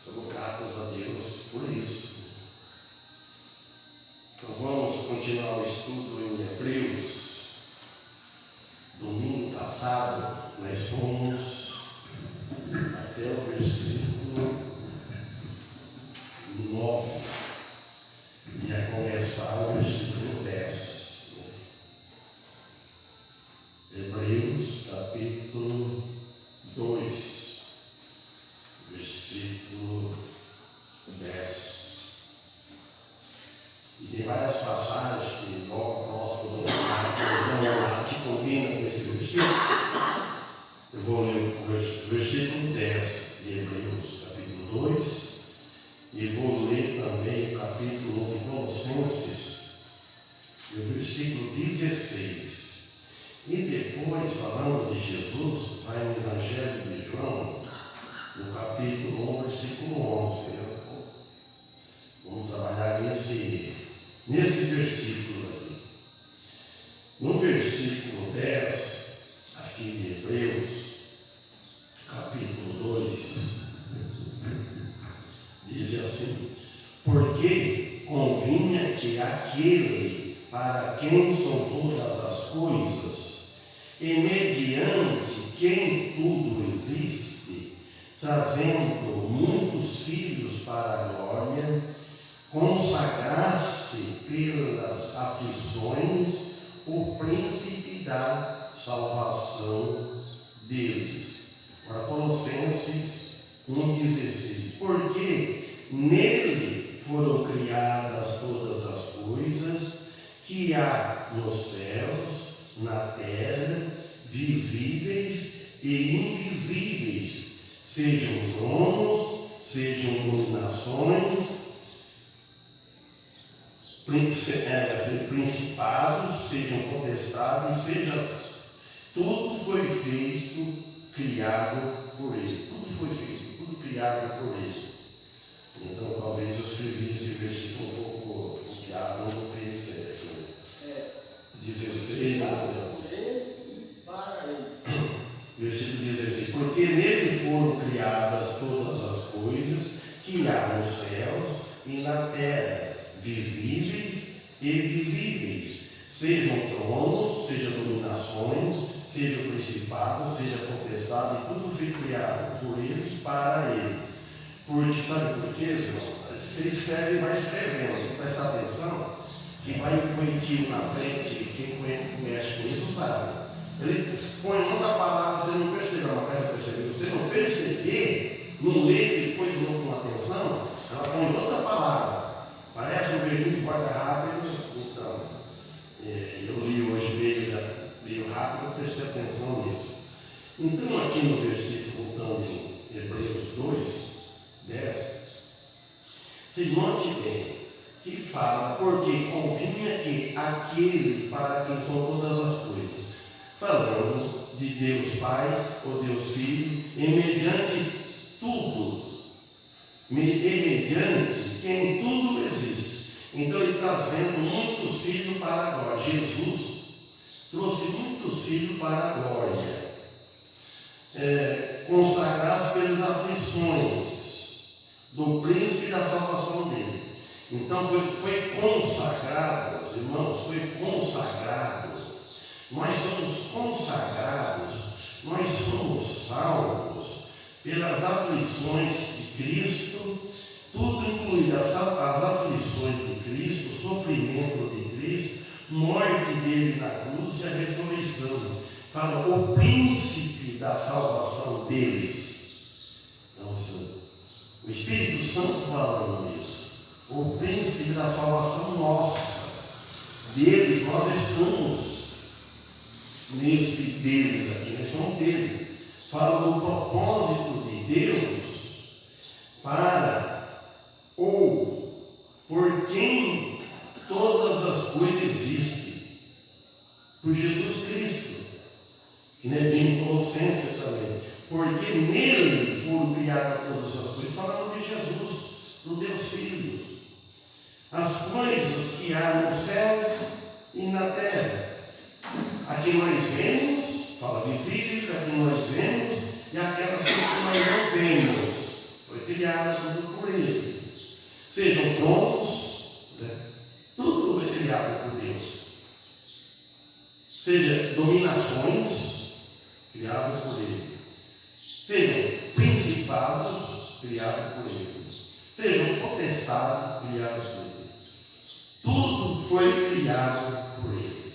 Somos gratos a Deus por isso. Nós vamos continuar o estudo em Hebreus. Domingo passado, nós fomos até o versículo 9. Ia começar o versículo 10. Hebreus, capítulo 2, versículo 10. E tem várias passagens que logo próximo nós vamos olhar que combinam com esse versículo. Eu vou ler o versículo 10 de Hebreus, capítulo 2, e vou ler também o capítulo 1 de Colossenses, o versículo 16. E depois, falando de Jesus, vai no Evangelho de João, no capítulo 1, versículo 11. Vamos trabalhar nesses versículos aqui. No versículo 10, aqui de Hebreus, capítulo 2, diz assim: porque convinha que aquele para quem são todas as coisas, e mediante quem tudo existe, trazendo muitos filhos para a glória, consagrasse pelas aflições o príncipe da salvação deles. Para Colossenses 1,16. Porque nele foram criadas todas as coisas que há nos céus, na terra, visíveis e invisíveis, sejam tronos, sejam dominações, principados, sejam potestades, tudo foi feito, criado por ele. Tudo foi feito, tudo criado por ele. Então talvez eu escrevi esse versículo um pouco copiado, não vou pensar. 16, versículo 16: porque nele foram criadas todas as coisas que há nos céus e na terra, visíveis e invisíveis, sejam tronos, sejam dominações, sejam principados, seja potestade, tudo foi criado por ele e para ele. Porque, sabe por quê, irmão? Você escreve e vai escrevendo, presta atenção, que vai poetir na frente, quem conhece com isso sabe. Ele põe outra palavra, você não percebe, ela vai perceber. Se você não perceber, não ler depois de novo com atenção, ela põe outra palavra. Parece um verdinho de porta rápido. Então, eu li hoje meio rápido, eu prestei atenção nisso. Então, aqui no versículo, voltando em Hebreus 2, 10, se note bem que fala, porque convinha que aquele para quem são todas as coisas, falando de Deus Pai, ou Deus Filho, e mediante quem tudo existe. Então ele trazendo muitos filhos para a glória. Jesus trouxe muitos filhos para a glória, consagrados pelas aflições do príncipe da salvação dele. Então foi consagrado, irmãos, foi consagrado. Nós somos consagrados, nós somos salvos pelas aflições de Cristo, tudo incluído as aflições de Cristo, o sofrimento de Cristo, morte dele na cruz e a ressurreição. Fala, o príncipe da salvação deles. Então, o Espírito Santo falando isso. O príncipe da salvação nossa, deles, nós estamos nesse deles aqui, nós somos dele. Fala do propósito de Deus para ou por quem todas as coisas existem, por Jesus Cristo, que nós vimos em Colossenses também, porque nele foram criadas todas as coisas, falando de Jesus, do Deus Filho. As coisas que há nos céus e na terra. Aqui nós vemos, fala visíveis, aqui nós vemos, e aquelas coisas que nós não vemos. Foi criado criada tudo por Ele. Sejam tronos, né? Tudo foi criado por Deus. Seja dominações, criadas por Ele. Sejam principados, criados por Ele. Sejam potestades, criados por Ele. Tudo foi criado por Ele.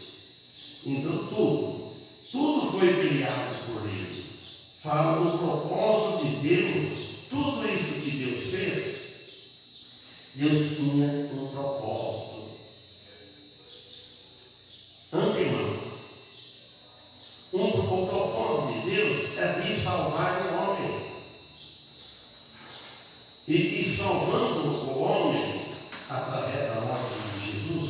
Então tudo foi criado por Ele. Fala do propósito de Deus. Tudo isso que Deus fez, Deus tinha um propósito antemão. O propósito de Deus é de salvar o homem. E salvando o homem através da morte de Jesus,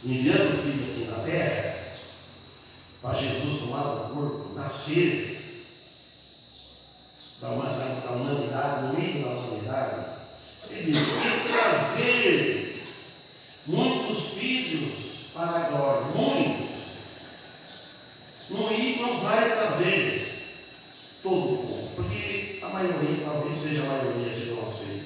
enviando o Filho aqui na terra, para Jesus tomar o corpo, nascer da humanidade, no meio da humanidade, ele diz, e trazer muitos filhos para a glória, muitos. Não vai trazer todo o povo, porque a maioria, talvez seja a maioria que não aceita.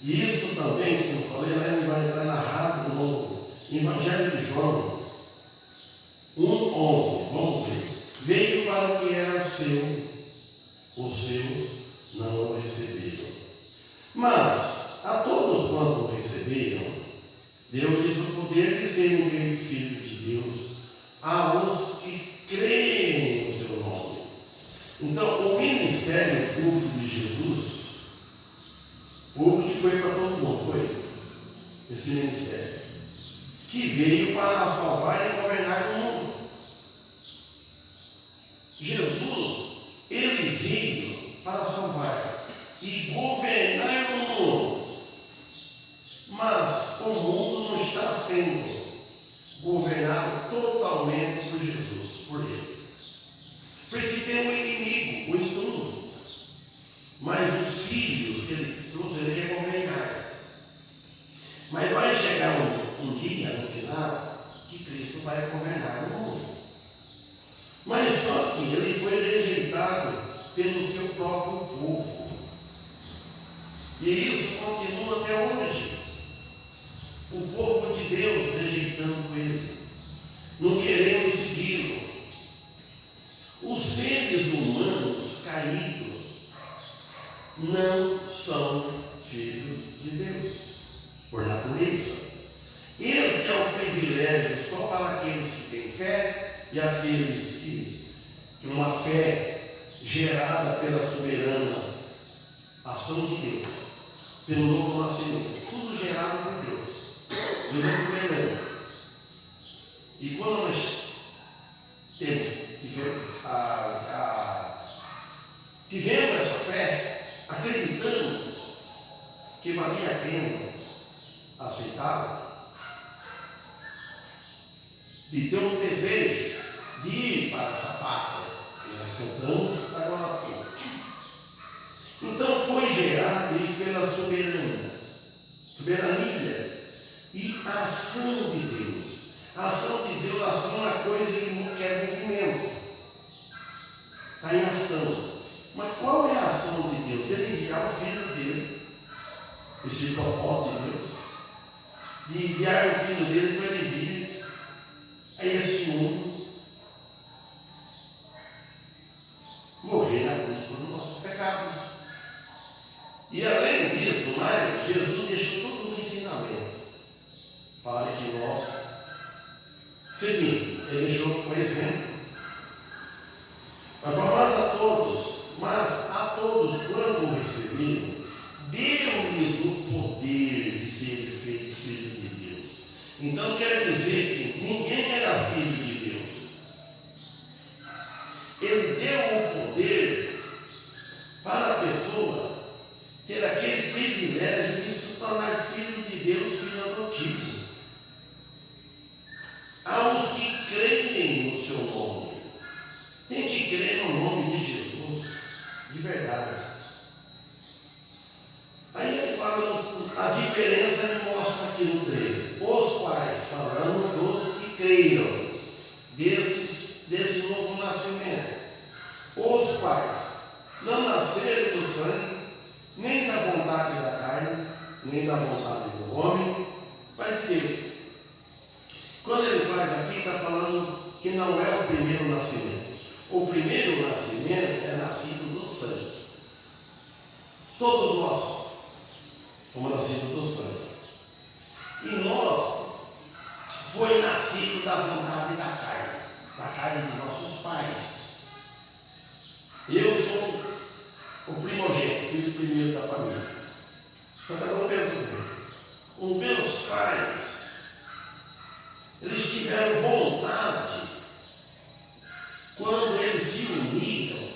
E isso também, como eu falei, lá está narrado no Evangelho de João 1:11, vamos ver. Veio para o que era seu, os seus não o receberam. Mas a todos quanto o receberam, deu-lhes o poder de serem feitos filhos de Deus, aos que creem no seu nome. Então, o ministério público de Jesus, público foi para todo mundo, foi esse ministério, que veio para salvar e governar o mundo. Jesus, ele veio para salvar e governar o mundo. Mas o mundo não está sendo governado totalmente por Jesus, por ele. Porque tem um inimigo, o intruso. Mas os filhos que ele trouxe, ele quer governar. Mas vai chegar um dia, no final, que Cristo vai governar o mundo. Mas só que ele foi rejeitado pelo seu próprio povo. E isso continua até hoje. O povo de Deus rejeitando ele, não querendo segui-lo. Os seres humanos caídos não são filhos de Deus, por natureza. Este é um privilégio só para aqueles que têm fé e aqueles que uma fé gerada pela soberana ação de Deus, pelo novo nascimento, tudo gerado por Deus. Deus é soberano. E quando nós tivemos essa fé, acreditamos que valia a pena aceitá-la, e ter um desejo de ir para essa pátria que nós cantamos agora há pouco. Então foi gerado isso pela soberania e a ação de Deus. A ação de Deus, a ação é uma coisa que quer movimento. Está em ação. Mas qual é a ação de Deus? Ele enviar o Filho dele, esse propósito de Deus, de enviar o Filho dele para ele vir a esse mundo, morrer na cruz por nossos pecados. E além disso, Jesus deixou todos os ensinamentos para que nós seguíssemos. Ele deixou um exemplo. Mas a todos, quando o receberam, deu-lhes o poder de serem feitos filhos de Deus. Então quer dizer que ninguém era filho de Deus. Ele deu o poder para a pessoa ter aquele privilégio de se tornar filho de Deus, filho adotivo. Aos que creem no seu nome. Tem que crer no nome de Jesus, de verdade. Aí ele fala, a diferença ele mostra aqui no 13. Os quais, falando dos que creiam, desse novo nascimento. Os quais não nasceram desejo do sangue, nem da vontade da carne, nem da vontade do homem, mas de Deus. Quando ele faz aqui, está falando que não é o primeiro nascimento. O primeiro nascimento é nascido do sangue. Todos nós fomos nascidos do sangue. E nós foi nascido da vontade da carne de nossos pais. Eu sou o primogênito, filho primeiro da família. Então cada um pensa assim. Os meus pais, eles tiveram vontade, quando eles se uniram,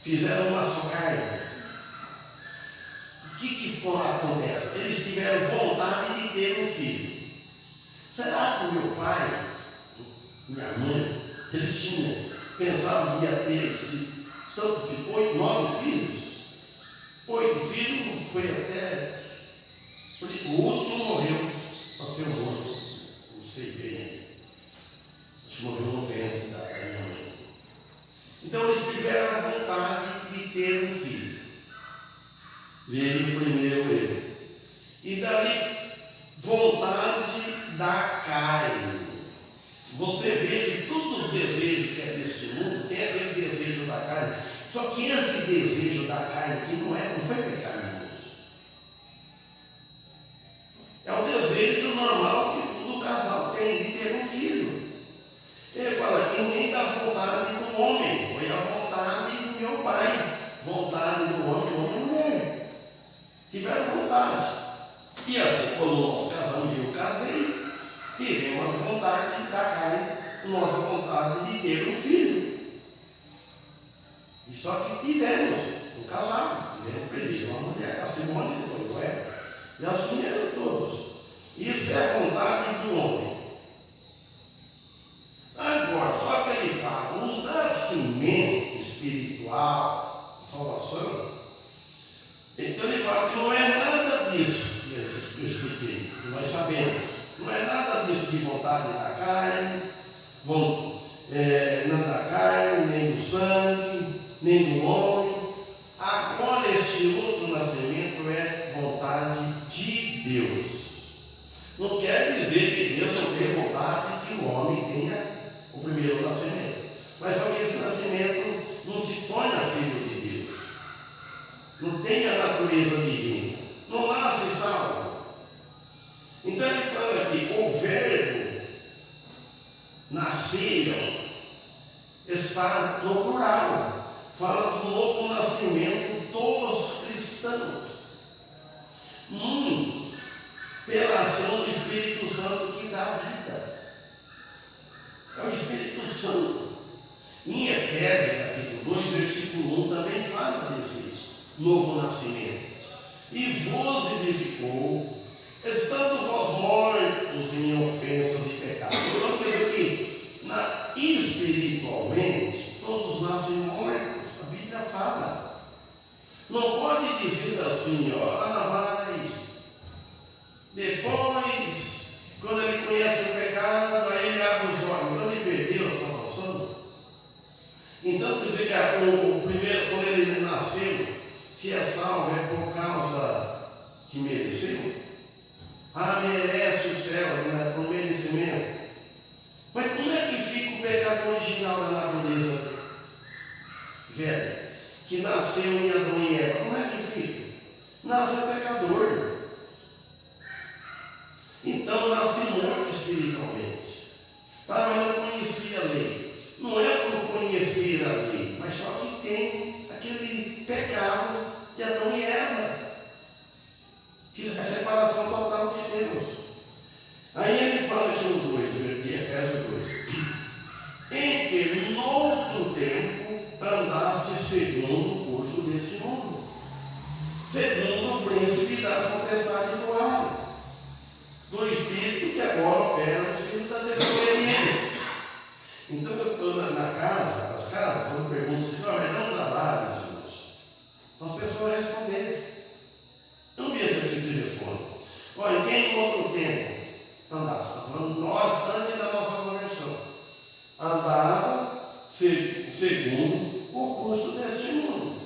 fizeram uma só carne. O que acontece? Eles tiveram vontade de ter um filho. Será que o meu pai, minha mãe, eles pensavam que ia ter tanto filho, 9 filhos? 8 filhos, foi até. O último morreu, nasceu morto, não sei bem. Acho que morreu no ventre da minha mãe. Então eles tiveram a vontade de ter um filho. Veio primeiro ele. E dali, vontade da carne. Você vê que todos os desejos que é deste mundo tem aquele desejo da carne. Só que esse desejo da carne aqui não foi pecaminoso. É o desejo normal que todo casal tem de ter um filho. Ele fala que nem da vontade do homem, foi a vontade do meu pai. Vontade do homem e mulher. Tiveram vontade. E assim, quando nós casamos e eu casei, tivemos a vontade da carne, nossa vontade de ter um filho. E só que tivemos um casal, tivemos primeiro uma mulher, a Simone depois o Eva. E assim eram todos. Isso é a vontade do homem. Agora, só que ele fala, um nascimento espiritual, salvação. Então ele fala que não é nada disso que eu expliquei, que nós sabemos. Não é nada disso de vontade da carne, não da carne, nem do sangue, nem do homem. Agora este outro nascimento é vontade de Deus. Não quer dizer que Deus não tem vontade que o homem tenha o primeiro nascimento. Mas só que esse nascimento não se torna filho de Deus. Não tem a natureza divina. Não nasce salvo. Então ele fala aqui, o verbo nasceram está no plural. Fala do novo nascimento dos cristãos. Muitos, pela ação do Espírito Santo que dá vida. É o Espírito Santo. Em Efésios, capítulo 2, versículo 1, também fala desse novo nascimento. E vos vivificou, estando vós mortos em ofensas e pecados. Então, veja aqui, espiritualmente, todos nascem mortos. A Bíblia fala. Não pode dizer assim, vai. Depois, quando ele conhece o pecado, aí ele abre os olhos. Então ele perdeu a salvação. Então, dizer que o primeiro, quando ele nasceu, se é salvo é por causa que mereceu. Merece o céu, né, por merecimento. Mas como é que fica o pecado original da natureza velha? Que nasceu em Adão e Eva. Como é que fica? Nasce pecador. Então nasce morto espiritualmente. Mas não conhecia a lei. Não é por conhecer a lei, mas só que tem aquele pecado de Adão e Eva. Que é a separação total de Deus. Aí ele fala aqui no 2, de Efésios 2. Em que no outro tempo andaste segundo o curso deste mundo, segundo o príncipe das potestades do ar, do espírito que agora opera no espírito da desobediência. Então eu estou nas casas, quando pergunto se mas não trabalho, irmãos, as pessoas respondem. Não vi esse aqui se responde. Olha, quem no outro tempo andasse, está falando nós antes da nossa conversão, andava segundo o curso deste mundo.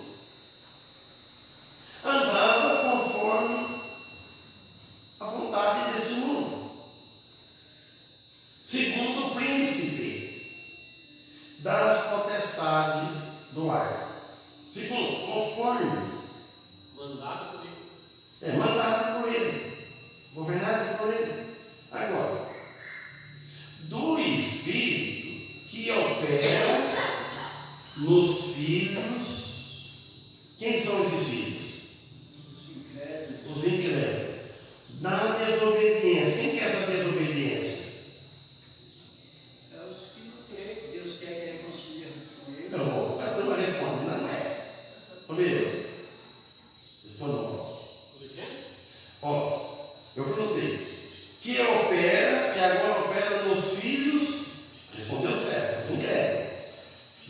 Segundo, conforme. Mandado por ele. É mandado por ele, governado por ele. Agora, do Espírito que opera nos filhos. Quem são esses filhos? Os incrédulos. Da desobediência. Quem quer essa desobediência? É os que não creem que Deus quer que reconcilie com ele. Não, a turma responde, não é. Primeiro, respondam. Ó, eu perguntei. Que opera, que agora opera nos filhos, respondeu certo, os incrédulos.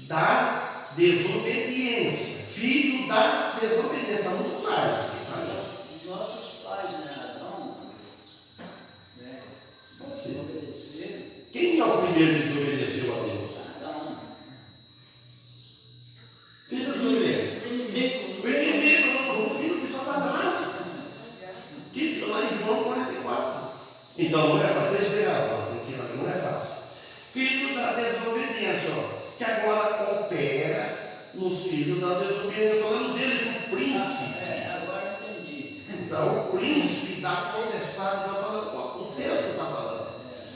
Da desobediência. Filho da desobediência. Está muito claro isso aqui para nós. Os nossos pais, né, Adão, né, desobedeceram. Quem é o primeiro que desobedeceu a Deus? Adão. Filho do inimigo. Inimigo. O inimigo, o filho de Satanás. Que lá em João 44. Então não é fácil, deixa eu ter razão, porque não é fácil. Filho da desobediência, ó, que agora opera nos filhos da desobediência, falando dele, do príncipe. Agora eu entendi. Então, o príncipe da potestade, está falando, ó, o texto está falando.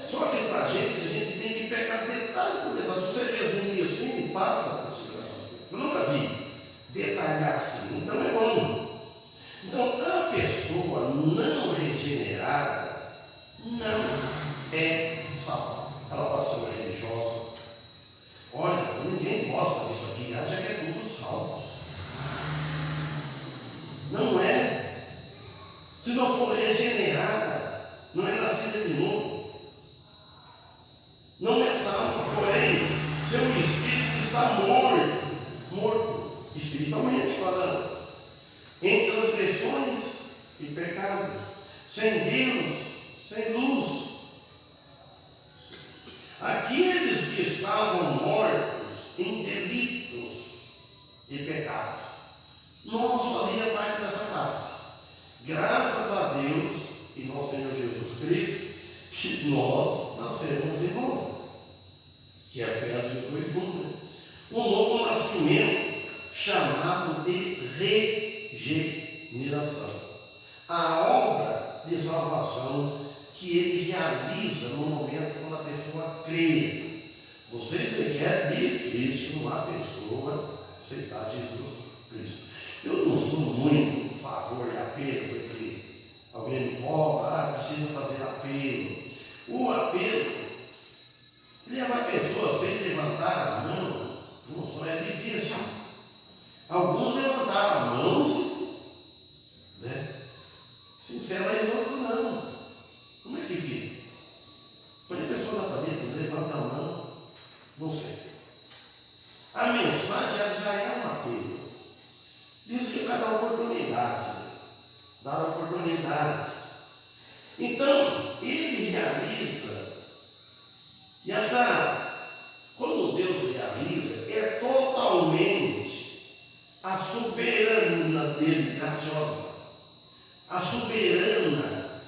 Só que para a gente tem que pegar detalhe por detalhe. Se você resumir assim, passa por cima dessas coisas. Eu nunca vi detalhar assim, então é bom. Então, a pessoa não regenerada não é salva. Ela pode ser uma religiosa. Olha, ninguém gosta disso aqui, acha que é tudo salvos. Não é. Se não for regenerada, não é nascida de novo. Não é salva, porém, seu espírito está morto, espiritualmente falando, em transgressões e pecados, sem Deus, sem luz. Aqueles que estavam mortos em delitos e pecados, nós fazíamos parte dessa classe. Graças a Deus e nosso Senhor Jesus Cristo, que nós nascemos de novo, que é a fé do profundo. Um novo nascimento chamado de regeneração. A obra de salvação que ele realiza no momento quando a pessoa crê. Vocês veem que é difícil uma pessoa aceitar Jesus Cristo. Eu não sou muito a favor de apelo, porque alguém me cobra, precisa fazer apelo. O apelo leva a pessoa sem levantar a mão, não só é difícil. Alguns levantaram a mão, né? Sinceramente, outros não. Como é que fica? Põe a pessoa na parede, levanta a mão, não sei. A mensagem já é um apelo. Diz que vai dar oportunidade. Dar oportunidade. Então, ele realiza. E essa, quando Deus realiza, é totalmente a soberana dele, graciosa. A soberana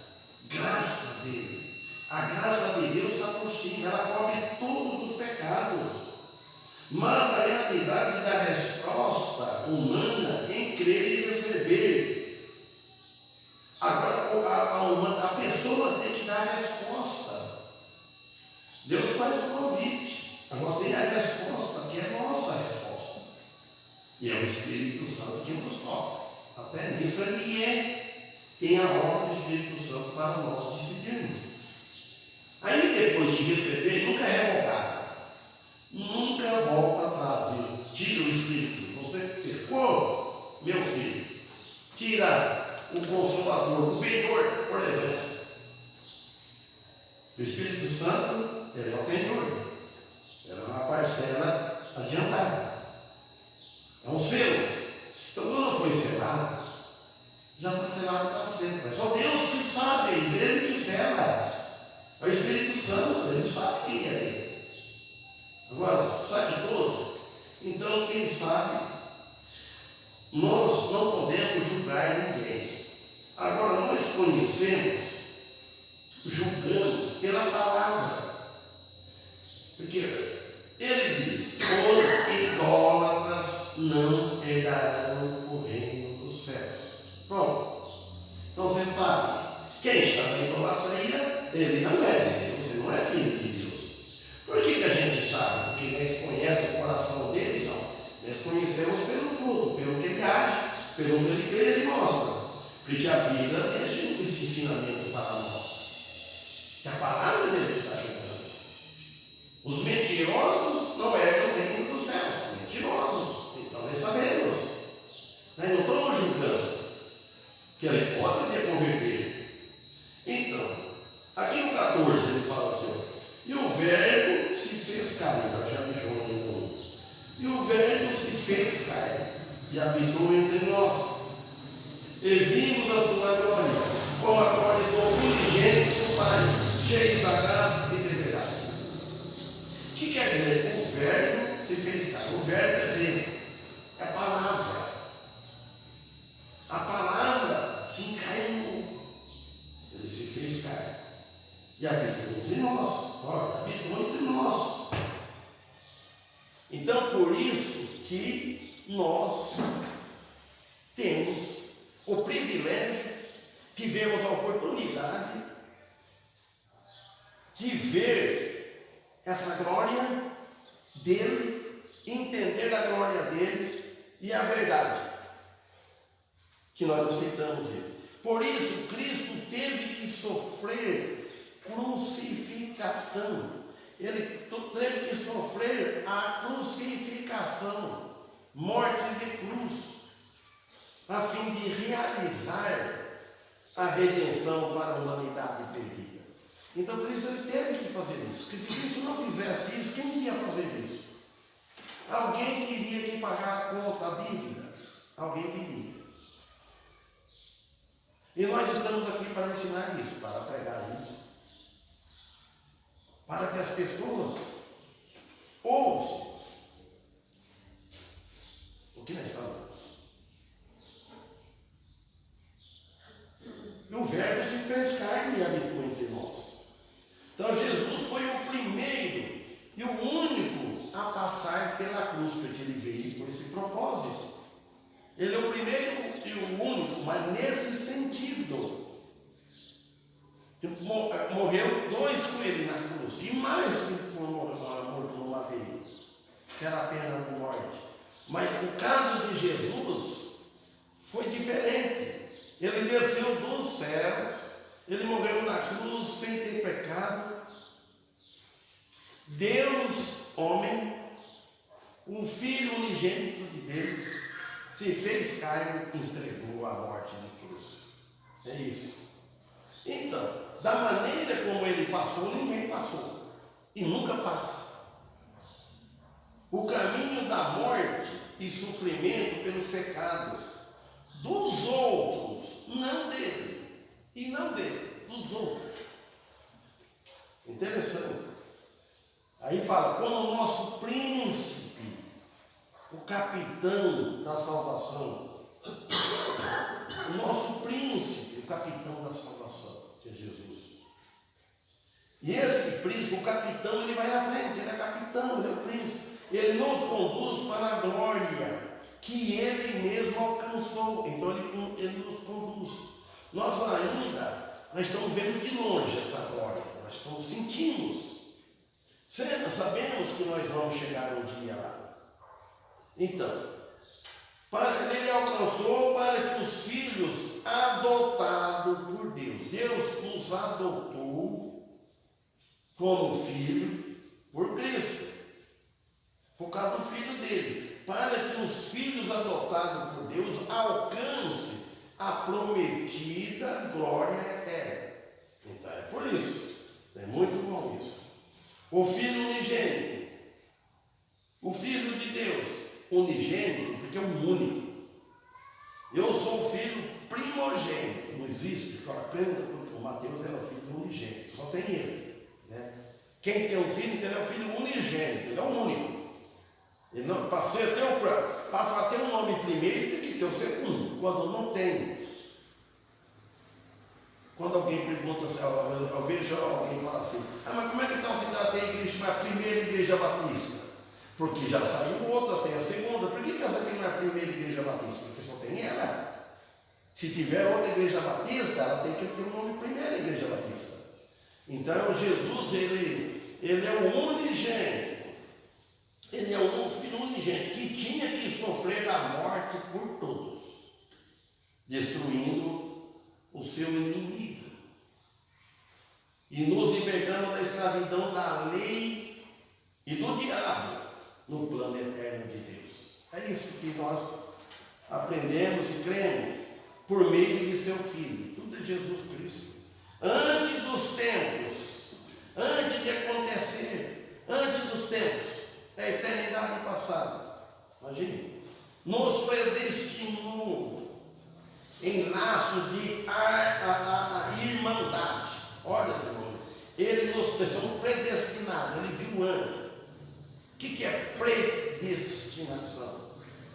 graça dele. A graça de Deus está por cima, ela cobre todos os pecados. Mas a realidade da resposta humana em crer e receber. Agora, a pessoa tem que dar a resposta. Deus faz o convite. Agora tem a resposta, que é a nossa resposta. E é o Espírito Santo que nos toca. Até nisso ele tem a obra do Espírito Santo para nós decidirmos. Aí depois de receber, nunca é revogado. Nunca volta atrás disso. Tira o Espírito. Você pecou, meu filho. Tira o Consolador, o penhor, por exemplo. O Espírito Santo, ele é o penhor. Ele é uma parcela adiantada. É um selo. Então, quando foi selado, já está selado para sempre. É só Deus que sabe, ele que sela. É o Espírito Santo, ele sabe quem é ele. Agora, sabe todos? Então, quem sabe, nós não podemos julgar ninguém. Agora, nós conhecemos, julgamos pela palavra. Porque ele diz: os idólatras não não herdarão o reino dos céus. Pronto. Então você sabe, quem está na idolatria, ele não é de Deus, ele não é filho de Deus. Por que a gente sabe? Porque nós conhecemos o coração dele? Não. Nós conhecemos pelo fruto, pelo que ele age, pelo que ele crê, ele mostra. Porque a Bíblia deixa esse ensinamento para nós. Que a palavra dele está julgando. Os mentirosos não herdam o reino dos céus. Mentirosos. Então nós sabemos. Nós não estamos julgando. Que ele pode converter. Então, aqui no 14 ele fala assim: e o verbo se fez carne. Então já me João 1. E o verbo se fez carne e habitou entre nós. E vimos a sua glória, como a glória do unigênito do Pai, cheio da graça e de verdade. O que quer dizer? O verbo se fez carne. O verbo quer dizer, é a palavra. A palavra se encarnou. Ele se fez carne. E habitou entre nós. Olha, habitou entre nós. Então, por isso que nós temos o privilégio, tivemos a oportunidade de ver essa glória dele, entender a glória dele e a verdade que nós aceitamos ele. Por isso, Cristo teve que sofrer crucificação. Ele teve que sofrer a crucificação, morte de cruz, a fim de realizar a redenção para a humanidade perdida. Então, por isso ele teve que fazer isso. Porque se Cristo não fizesse isso, quem ia fazer isso? Alguém teria que pagar a conta, a dívida. Alguém teria. E nós estamos aqui para ensinar isso, para pregar isso. Para que as pessoas ouçam o que nós falamos. E o verbo se fez carne e habitou entre nós. Então Jesus foi o primeiro e o único a passar pela cruz, porque ele veio com esse propósito. Ele é o primeiro e o único, mas nesse sentido. Morreu 2 com ele na cruz, e mais que morto no madeiro, que era a pena de morte. Mas o caso de Jesus foi diferente. Ele desceu do céu, ele morreu na cruz sem ter pecado. Deus, homem, um filho unigênito de Deus, se fez carne e entregou a morte de cruz. É isso. Então, da maneira como ele passou, ninguém passou. E nunca passa. O caminho da morte e sofrimento pelos pecados dos outros, não dele. E não dele, dos outros. Interessante. Aí fala, como o nosso príncipe, o capitão da salvação. O nosso príncipe, o capitão da salvação, que é Jesus. E esse príncipe, o capitão, ele vai na frente, ele é capitão, ele é o príncipe. Ele nos conduz para a glória que ele mesmo alcançou. Então ele nos conduz. Nós estamos vendo de longe essa glória, nós estamos sentindo. Sabemos que nós vamos chegar um dia lá. Então, ele alcançou para que os filhos adotados por Deus, Deus nos adotou como filho por Cristo, por causa do filho dele, para que os filhos adotados por Deus alcancem a prometida glória eterna. Então é por isso, é muito bom isso. O filho unigênito, o filho de Deus, unigênito, porque é um único. Eu sou o filho primogênito, não existe, o Mateus era o filho unigênito, só tem ele. Né? Quem tem um filho, então é o filho unigênito, ele é o único. Ele não, para ter um nome primeiro, tem que ter o segundo, quando não tem. Quando alguém pergunta, eu vejo alguém falar assim, mas como é que está o cidade da igreja, a primeira igreja batista? Porque já saiu outra, tem a segunda. Por que essa aqui não é a primeira igreja batista? Porque só tem ela. Se tiver outra igreja batista, ela tem que ter o nome primeira igreja batista. Então Jesus, ele é o unigênito. Ele é o filho unigênito que tinha que sofrer a morte por todos, destruindo o seu inimigo e nos libertando da escravidão da lei e do diabo no plano eterno de Deus. É isso que nós aprendemos e cremos por meio de seu Filho. Tudo é Jesus Cristo. Antes dos tempos, antes de acontecer, antes dos tempos, é a eternidade passada. Imagine. Nos predestinou em laços de irmandade. Olha, irmão, ele nos somos predestinados, ele viu antes. O que é predestinação?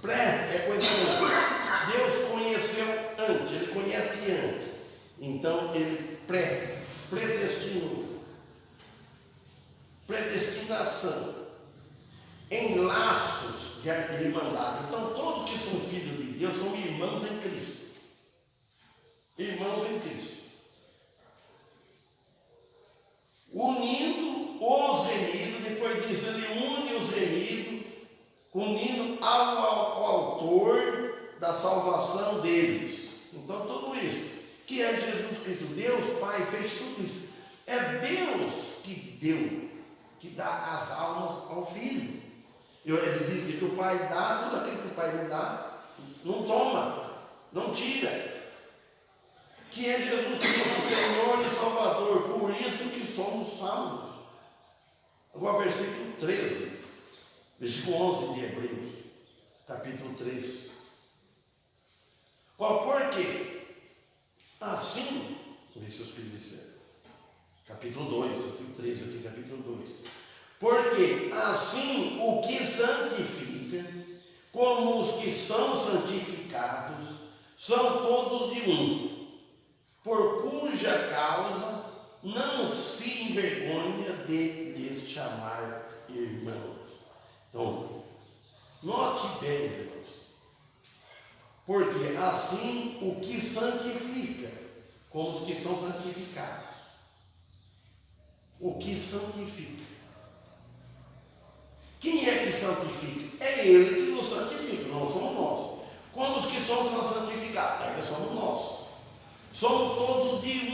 Pré é coisa antes. Deus conheceu antes, ele conhece antes. Então ele predestinou. Predestinação em laços de irmandade. Então todos que são filhos de Deus são irmãos em Cristo. Irmãos em Cristo. Unindo os remidos, depois diz ele une os remidos, unindo ao autor da salvação deles. Então tudo isso, que é Jesus Cristo, Deus Pai fez tudo isso. É Deus que deu, que dá as almas ao Filho. Ele disse que o Pai dá, tudo aquilo que o Pai me dá, não toma, não tira. Que é Jesus Cristo, Senhor e Salvador, por isso que somos salvos. Agora versículo 13, versículo 11 de Hebreus, capítulo 3. Por quê? Assim, vê se os filhos disseram, capítulo 2, capítulo 3 aqui, capítulo 2. Porque assim o que santifica, como os que são santificados, são todos de um, por cuja causa não se envergonha de lhes chamar irmãos. Então, note bem, irmãos, porque assim o que santifica, como os que são santificados. O que santifica. Quem é que santifica? É Ele que nos santifica, não somos nós. Como os que somos santificados? É que somos nós. Somos todos de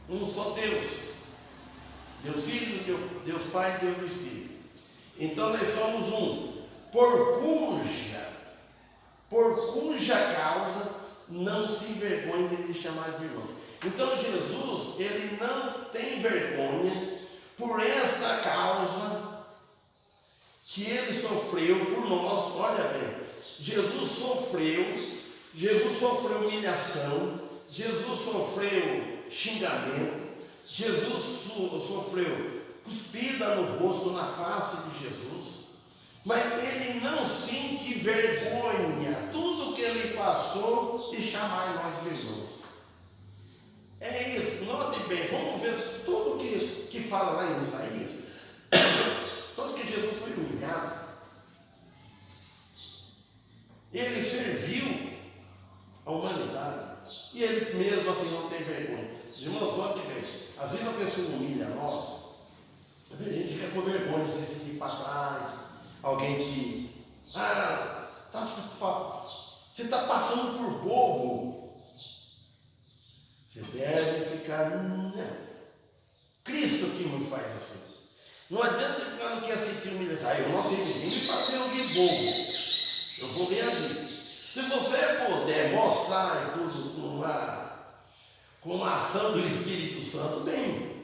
um só Deus. Deus Filho, Deus Pai e Deus Espírito. Então nós somos um, por cuja causa não se envergonha de chamar de irmão. Então Jesus, ele não tem vergonha por esta causa que ele sofreu por nós. Olha bem, Jesus sofreu humilhação, Jesus sofreu xingamento, Jesus sofreu cuspida no rosto, na face de Jesus, mas ele não sente vergonha, tudo que ele passou, de chamar nós de irmãos. É isso, note bem, vamos ver tudo que fala lá em Isaías, tanto que Jesus foi humilhado, ele serviu a humanidade, e ele mesmo assim não tem vergonha. Irmãos, note bem, às vezes a pessoa humilha a nós, a gente fica com vergonha de se sentir para trás, alguém que, você está passando por bobo, você deve ficar, não. Cristo que nos faz assim. Não adianta ficar não quer sentir humilhação. Eu não sei me fazer um de bobo. Eu vou reagir. Se você puder mostrar tudo com uma ação do Espírito Santo, bem.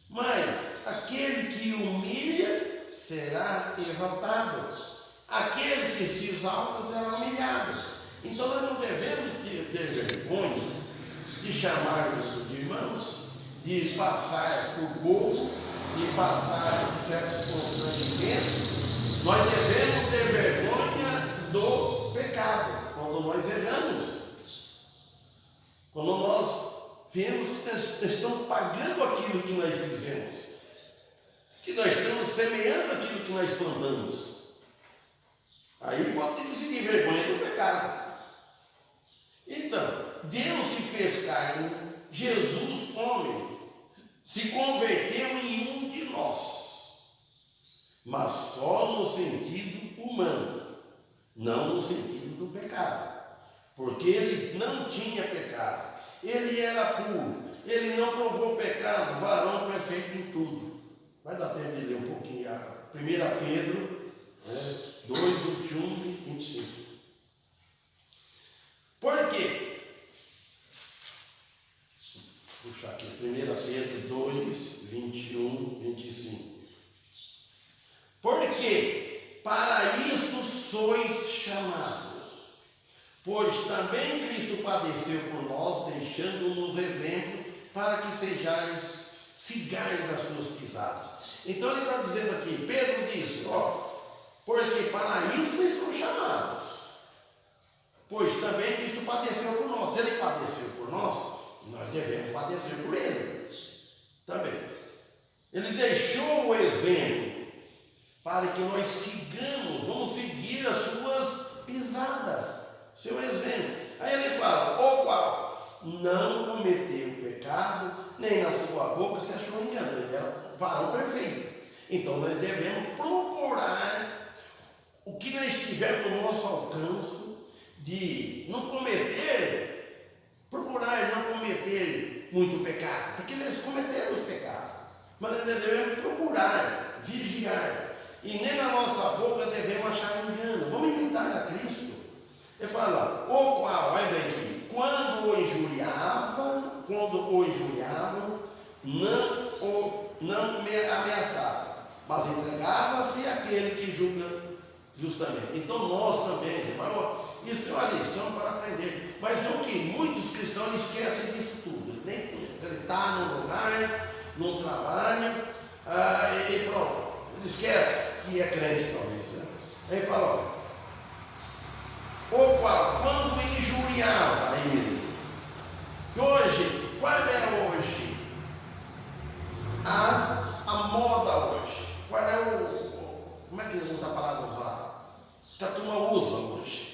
Mas aquele que humilha será exaltado. Aquele que se exalta será humilhado. Então nós não devemos ter vergonha de chamar de irmãos, de passar por bobo, de passar por certos constrangimentos. Nós devemos ter vergonha do pecado, quando nós erramos, quando nós vemos que estamos pagando aquilo que nós fizemos, que nós estamos semeando aquilo que nós plantamos. Aí pode ter que sentir vergonha do pecado. Então, Deus se fez carne, Jesus, homem, se converteu em um de nós, mas só no sentido humano, não no sentido do pecado, porque ele não tinha pecado, ele era puro, ele não provou pecado, varão perfeito em tudo. Vai dar tempo de ler um pouquinho a 1 Pedro 2, 21 e 25. Por quê? Vou puxar aqui, 1 Pedro 2, 21, 25. Porque para isso sois chamados, pois também Cristo padeceu por nós, deixando-nos exemplos, para que sigais as suas pisadas. Então ele está dizendo aqui, Pedro disse, porque para isso vocês são chamados, pois também Cristo padeceu por nós. Se ele padeceu por nós, nós devemos padecer por ele também. Ele deixou o exemplo para que nós sigamos, vamos seguir as suas pisadas, seu exemplo. Aí ele fala, o qual não cometeu pecado, nem na sua boca se achou engano. Ele era varão perfeito. Então nós devemos procurar o que nós tiver no nosso alcance de não cometer, procurar não cometer muito pecado, porque eles cometeram os pecados, mas nós devemos procurar, vigiar, e nem na nossa boca devemos achar engano. Vamos imitar a Cristo. Ele fala, o qual, olha bem aqui, quando o injuriavam, não me ameaçava, mas entregava-se àquele que julga justamente. Então nós também, irmão, isso é uma lição para aprender. Mas o que muitos cristãos esquecem disso tudo. Ele está num lugar, num trabalho, e pronto. Ele esquece que é crente talvez. Né? Aí fala, o qual, quando injuriava ele, hoje, qual é hoje? A moda hoje. Qual é como é que usa a palavra usar? Que a turma usa hoje.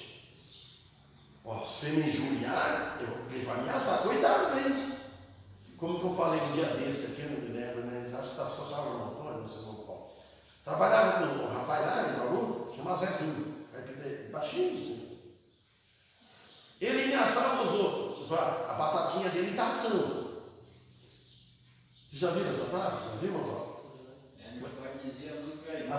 Se me injuriar, ele vai me ameaçar. Cuidado, hein? Como que eu falei um dia desse aqui, eu não me lembro, né? Acho que só estava no Antônio, não sei qual. Trabalhava com um rapaz lá em Bauru, chamava Zezinho, baixinho assim. Ele ameaçava os outros. A batatinha dele está assando. Você já viu essa frase? Já viu, Antônio? Meu pai dizia muito para ele.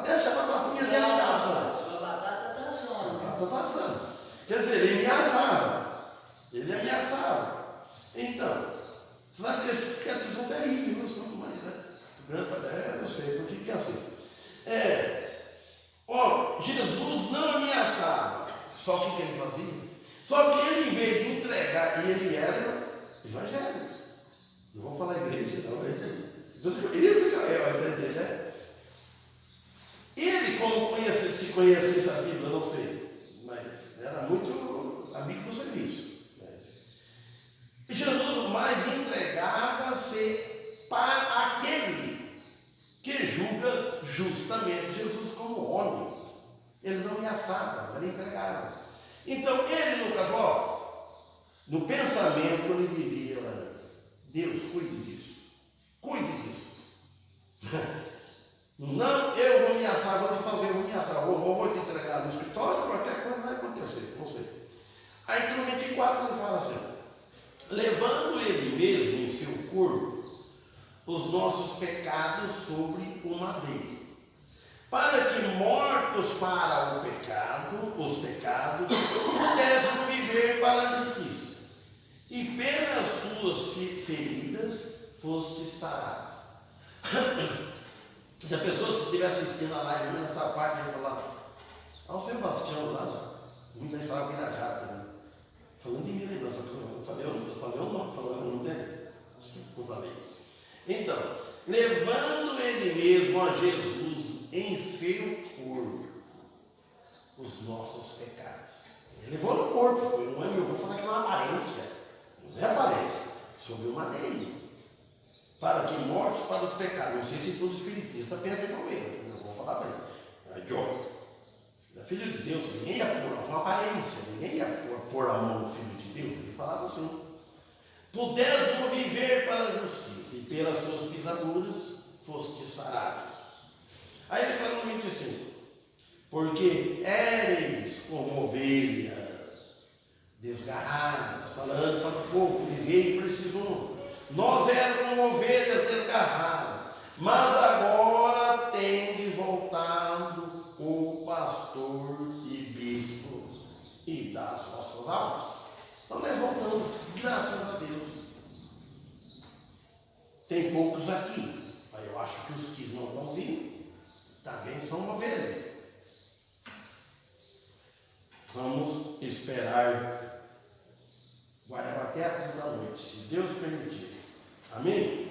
Deixa a batatinha dele está assando. Sua batata está assando. A batata está assando. Quer dizer, ele ameaçava. Então, sabe que esses são terríveis, não sei por que é assim. Jesus não ameaçava. Só que o que ele fazia? Só que ele, em vez de entregar, ele era evangélico. Não vou falar igreja, não. Isso que eu entendi, né? Ele, como se conhecesse a Bíblia, não sei, mas era muito amigo do serviço. E Jesus mais entregava-se para aquele que julga justamente. Jesus como homem, ele não ameaçava, ele entregava. Então ele no pensamento ele vivia, Deus, cuide disso. Não, eu vou ameaçar, vou te fazer, vou te entregar no escritório, qualquer coisa vai acontecer com você. Aí no 24 ele fala assim, levando ele mesmo em seu corpo os nossos pecados sobre o madeiro, para que mortos para os pecados, pudessem viver para a justiça, e pelas suas feridas fostes sarados. Se a pessoa estivesse assistindo a live nessa parte, ele falar, ao Sebastião lá, muita gente falava Pirajá, né? Falando de mim, lembrança, eu falei o nome, falando o nome dele, acho que eu falei. Então, levando ele mesmo a Jesus em seu corpo os nossos pecados. Ele levou no corpo, não é meu, vou falar que é uma aparência, não é aparência, sobre o madeiro. para que mortos para os pecados. Não sei se todo espiritista pensa igual ele, eu vou falar para ele. É filho de Deus, ninguém ia pôr, foi uma aparência, ninguém ia pôr a mão no filho de Deus. Ele falava assim: pudesmo viver para a justiça, e pelas suas pisaduras fostes sarados. Aí ele fala no 25: porque éreis como ovelhas desgarradas, falando para o povo que veio precisou. Nós éramos como ovelhas desgarradas, mas agora tendes voltado o pastor e bispo e das vossas almas. Então nós voltamos, graças a Deus. Tem poucos aqui, mas eu acho que os que não estão vindo também são ovelhas. Vamos esperar guardar até a da noite, se Deus permitir. Amém?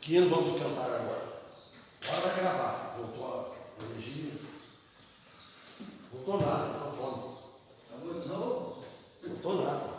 Que hino vamos cantar agora? Agora vai gravar. Voltou a energia. Voltou nada, só fome. Vamos de novo? Voltou nada.